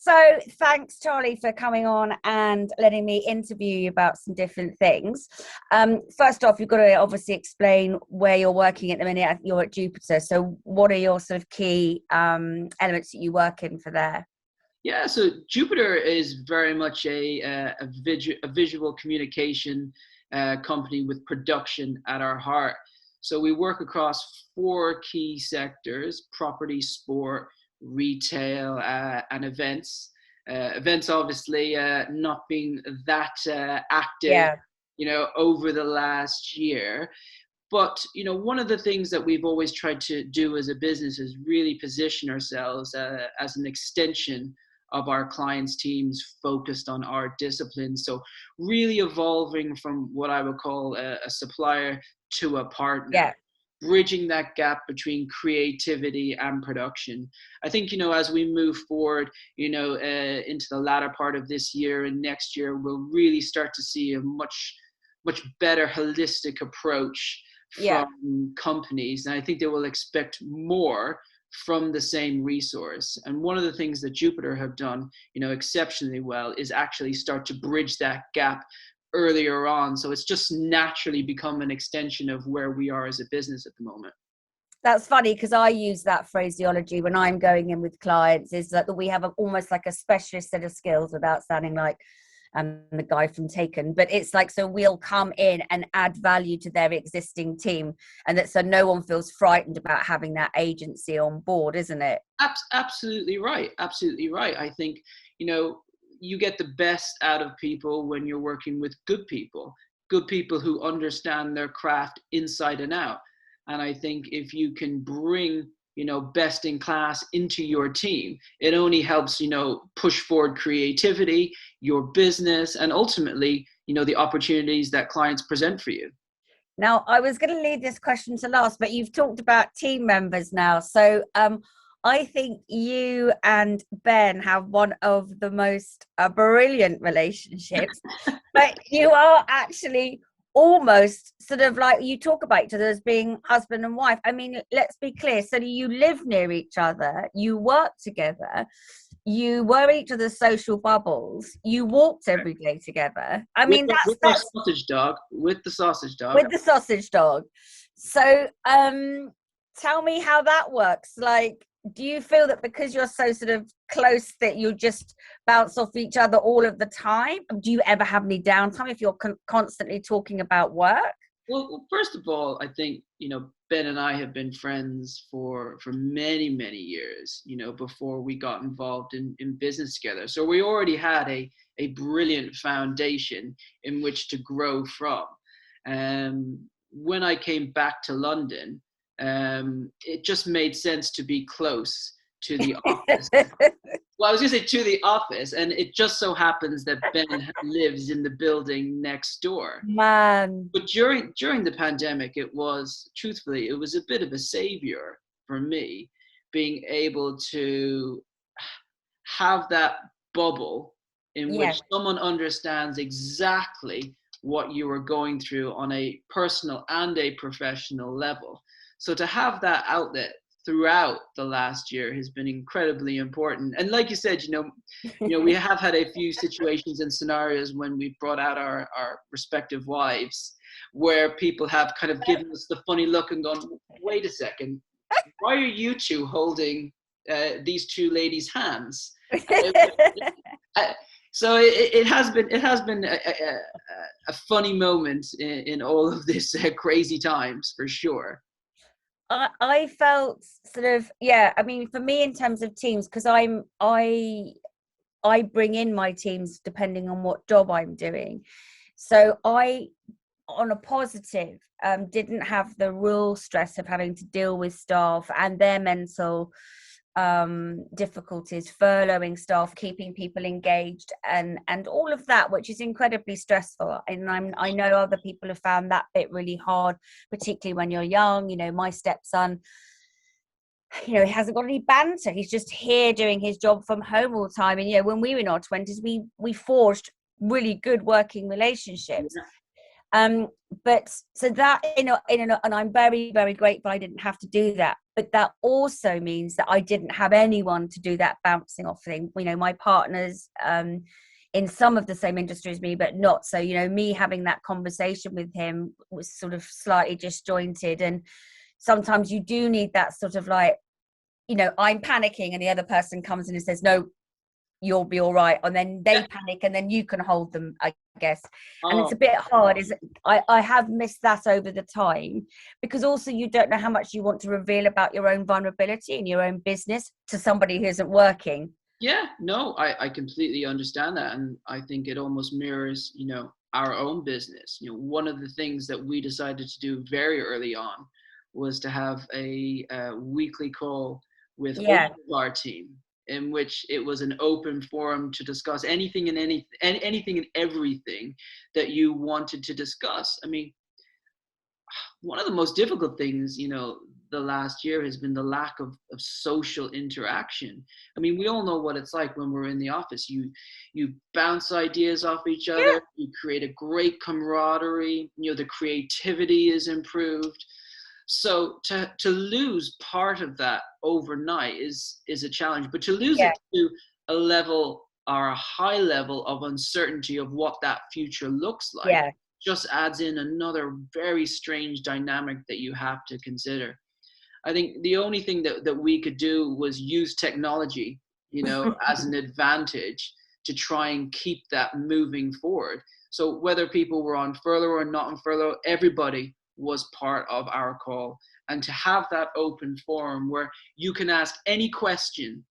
So thanks, Charlie, for coming on and letting me interview you about some different things. First off, you've got to obviously explain where you're working at the minute. You're at Jupiter. So what are your sort of key elements that you work in for there? Yeah, so Jupiter is very much a visual communication company with production at our heart. So we work across four key sectors: property, sport, retail, and events. Events obviously not being that active, Yeah. over the last year. But one of the things that we've always tried to do as a business is really position ourselves as an extension of our clients' teams focused on our discipline. So really evolving from what I would call a supplier to a partner, Yeah. bridging that gap between creativity and production. I think, as we move forward, into the latter part of this year and next year, we'll really start to see a much, much better holistic approach Yeah. from companies. And I think they will expect more from the same resource. And one of the things that Jupiter have done, exceptionally well is actually start to bridge that gap earlier on. So it's just naturally become an extension of where we are as a business at the moment. That's funny because I use that phraseology when I'm going in with clients, is that we have almost like a specialist set of skills, without sounding like the guy from Taken, but it's like, so we'll come in and add value to their existing team, and that so no one feels frightened about having that agency on board, isn't it? Absolutely right. Absolutely right. I think, you get the best out of people when you're working with good people who understand their craft inside and out. And I think if you can bring best in class into your team, it only helps, push forward creativity, your business, and ultimately, the opportunities that clients present for you. Now, I was going to leave this question to last, but you've talked about team members now. So I think you and Ben have one of the most brilliant relationships, but you are actually almost sort of like, you talk about each other as being husband and wife. I mean, let's be clear. So you live near each other, you work together, you were each other's social bubbles, you walked every day together. I mean, With our sausage dog, with the sausage dog. With the sausage dog. So tell me how that works. Like, do you feel that because you're so sort of close that you just bounce off each other all of the time? Do you ever have any downtime if you're constantly talking about work? Well, first of all, I think, Ben and I have been friends for many, many years, before we got involved in business together. So we already had a brilliant foundation in which to grow from. When I came back to London, it just made sense to be close to the office. Well, I was going to say to the office, and it just so happens that Ben lives in the building next door. Man. But during the pandemic, truthfully, it was a bit of a savior for me, being able to have that bubble in which someone understands exactly what you are going through on a personal and a professional level. So to have that outlet throughout the last year has been incredibly important. And like you said, we have had a few situations and scenarios when we brought out our respective wives, where people have kind of given us the funny look and gone, wait a second, why are you two holding these two ladies' hands? So it has been a funny moment in all of this crazy times, for sure. I felt sort of, I mean, for me in terms of teams, because I bring in my teams depending on what job I'm doing. So I, on a positive, didn't have the real stress of having to deal with staff and their mental difficulties, furloughing staff, keeping people engaged, and all of that, which is incredibly stressful. And I know other people have found that bit really hard, particularly when you're young. My stepson, he hasn't got any banter. He's just here doing his job from home all the time. And when we were in our 20s, we forged really good working relationships. But so that, and I'm very, very grateful I didn't have to do that. But that also means that I didn't have anyone to do that bouncing off thing. My partners in some of the same industry as me, but not. So, me having that conversation with him was sort of slightly disjointed. And sometimes you do need that sort of like, I'm panicking and the other person comes in and says, no, you'll be all right, and then they panic and then you can hold them, I guess. And it's a bit hard. I have missed that over the time, because also you don't know how much you want to reveal about your own vulnerability in your own business to somebody who isn't working. Yeah, no, I completely understand that, and I think it almost mirrors our own business. One of the things that we decided to do very early on was to have a weekly call with all of our team, in which it was an open forum to discuss anything and anything and everything that you wanted to discuss. I mean, one of the most difficult things, the last year has been the lack of social interaction. I mean, we all know what it's like when we're in the office. You bounce ideas off each other, you create a great camaraderie, the creativity is improved. So to lose part of that overnight is a challenge, but to lose it to a level or a high level of uncertainty of what that future looks like just adds in another very strange dynamic that you have to consider. I think the only thing that we could do was use technology, as an advantage to try and keep that moving forward. So whether people were on furlough or not on furlough, everybody was part of our call. And to have that open forum where you can ask any question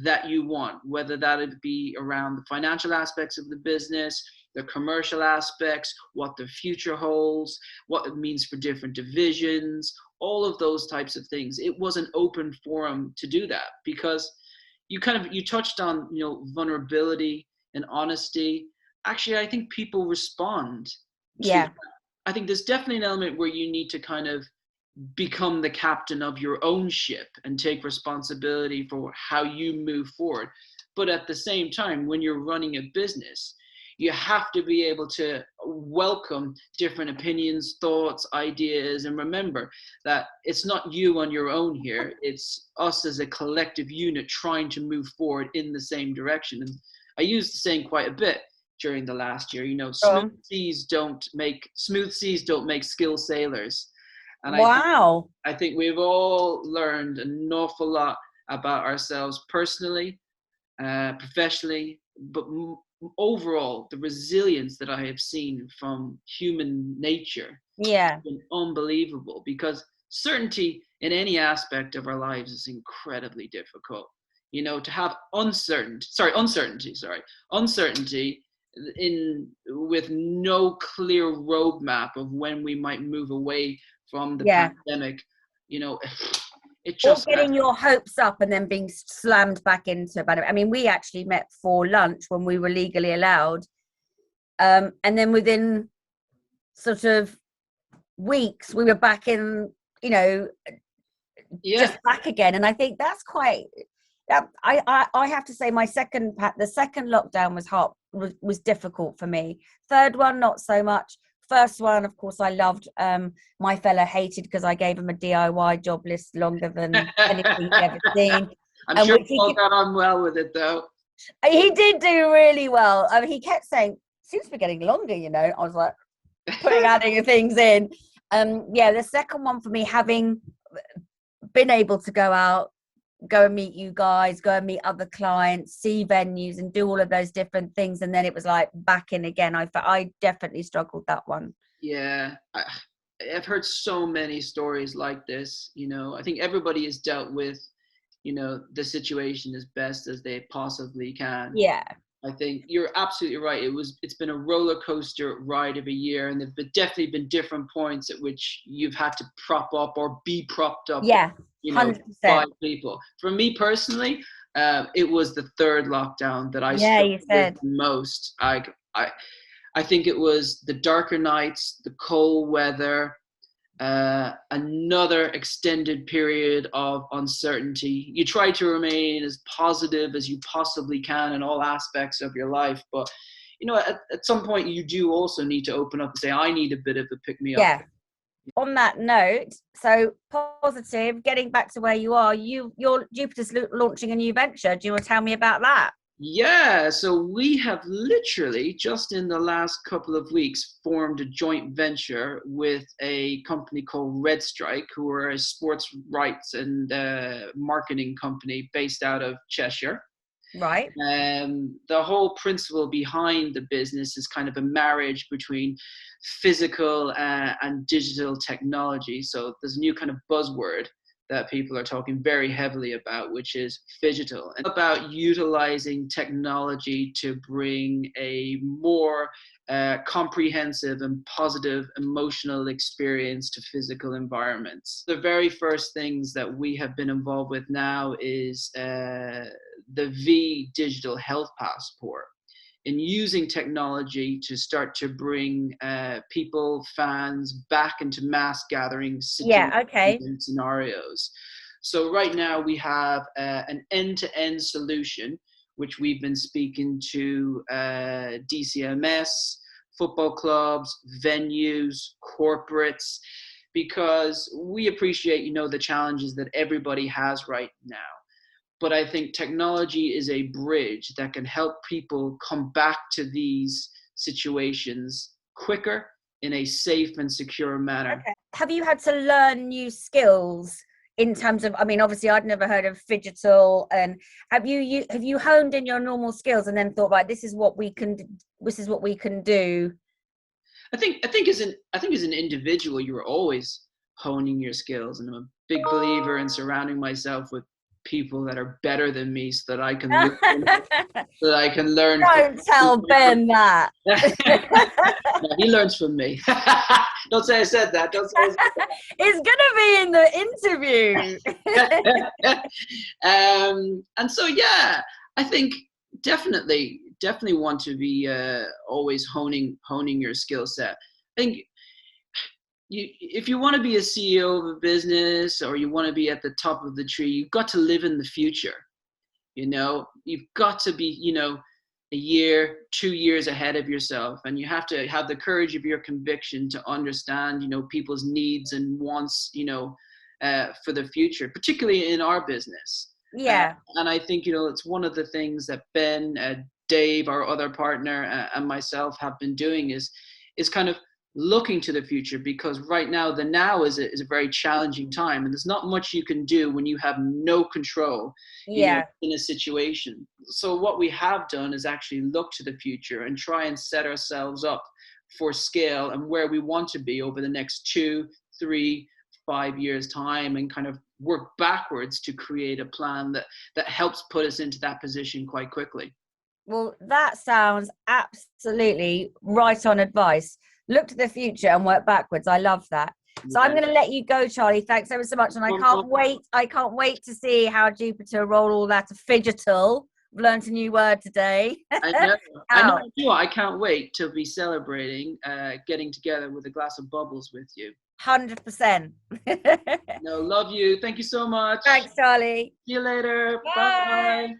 that you want, whether that would be around the financial aspects of the business, the commercial aspects, what the future holds, what it means for different divisions, all of those types of things. It was an open forum to do that, because you touched on, vulnerability and honesty. Actually, I think people respond to that. I think there's definitely an element where you need to kind of become the captain of your own ship and take responsibility for how you move forward. But at the same time, when you're running a business, you have to be able to welcome different opinions, thoughts, ideas, and remember that it's not you on your own here. It's us as a collective unit trying to move forward in the same direction. And I used the saying quite a bit during the last year, smooth seas don't make skilled sailors. And I think we've all learned an awful lot about ourselves personally, professionally, but overall, the resilience that I have seen from human nature has been unbelievable, because certainty in any aspect of our lives is incredibly difficult. To have uncertainty with no clear roadmap of when we might move away from the pandemic, it just, or getting your hopes up and then being slammed back into it. I mean, we actually met for lunch when we were legally allowed, and then within sort of weeks we were back in, just back again. And I think that's quite, I have to say the second lockdown was difficult for me. Third one, not so much. First one, of course, I loved. My fella hated because I gave him a DIY job list longer than anything he'd ever seen. I'm sure Paul got on well with it, though. He did do really well. He kept saying, seems to be getting longer, I was like, adding things in. The second one for me, having been able to go out, go and meet you guys, go and meet other clients, see venues and do all of those different things, and then it was like back in again. I definitely struggled that one. I've heard so many stories like this. I think everybody has dealt with the situation as best as they possibly can. I think you're absolutely right. It's been a roller coaster ride of a year, and there've definitely been different points at which you've had to prop up or be propped up. 100%. 5 people. For me personally, it was the third lockdown that I struggled with the most. I think it was the darker nights, the cold weather, another extended period of uncertainty. You try to remain as positive as you possibly can in all aspects of your life, but you know, at some point you do also need to open up and say, I need a bit of a pick me up. Yeah. On that note, so positive, getting back to where you are, your Jupiter's launching a new venture. Do you want to tell me about that? Yeah, so we have literally just in the last couple of weeks formed a joint venture with a company called Red Strike, who are a sports rights and marketing company based out of Cheshire. Right. The whole principle behind the business is kind of a marriage between physical and digital technology. So there's a new kind of buzzword that people are talking very heavily about, which is phygital, and about utilizing technology to bring a more comprehensive and positive emotional experience to physical environments. The very first things that we have been involved with now is the V Digital Health Passport, in using technology to start to bring people, fans, back into mass gathering and scenarios. So right now we have an end-to-end solution, which we've been speaking to DCMS, football clubs, venues, corporates, because we appreciate, you know, the challenges that everybody has right now. But I think technology is a bridge that can help people come back to these situations quicker in a safe and secure manner. Okay. Have you had to learn new skills in terms of, I mean, obviously I'd never heard of phygital, and have you honed in your normal skills and then thought, right, this is what we can do? I think as an individual, you're always honing your skills, and I'm a big believer in surrounding myself with people that are better than me, so that I can learn. Don't tell Ben that. No, he learns from me. Don't say I said that. Don't say I said that. It's gonna be in the interview. And so yeah, I think definitely want to be always honing your skill set. I think if you want to be a CEO of a business, or you want to be at the top of the tree, you've got to live in the future. You know, you've got to be, you know, a year, 2 years ahead of yourself, and you have to have the courage of your conviction to understand, you know, people's needs and wants, you know, for the future, particularly in our business. Yeah. And I think, you know, it's one of the things that Ben, Dave, our other partner, and myself have been doing is kind of looking to the future, because right now the now is a very challenging time, and there's not much you can do when you have no control you know, in a situation. So what we have done is actually look to the future and try and set ourselves up for scale and where we want to be over the next 2, 3, 5 years time, and kind of work backwards to create a plan that helps put us into that position quite quickly. Well, that sounds absolutely right on advice. Look to the future and work backwards. I love that. So I'm going to let you go, Charlie. Thanks ever so much. And I can't wait to see how Jupiter roll all that to phygital. I've learned a new word today. I know. I can't wait to be celebrating getting together with a glass of bubbles with you. 100%. No, love you. Thank you so much. Thanks, Charlie. See you later. Bye.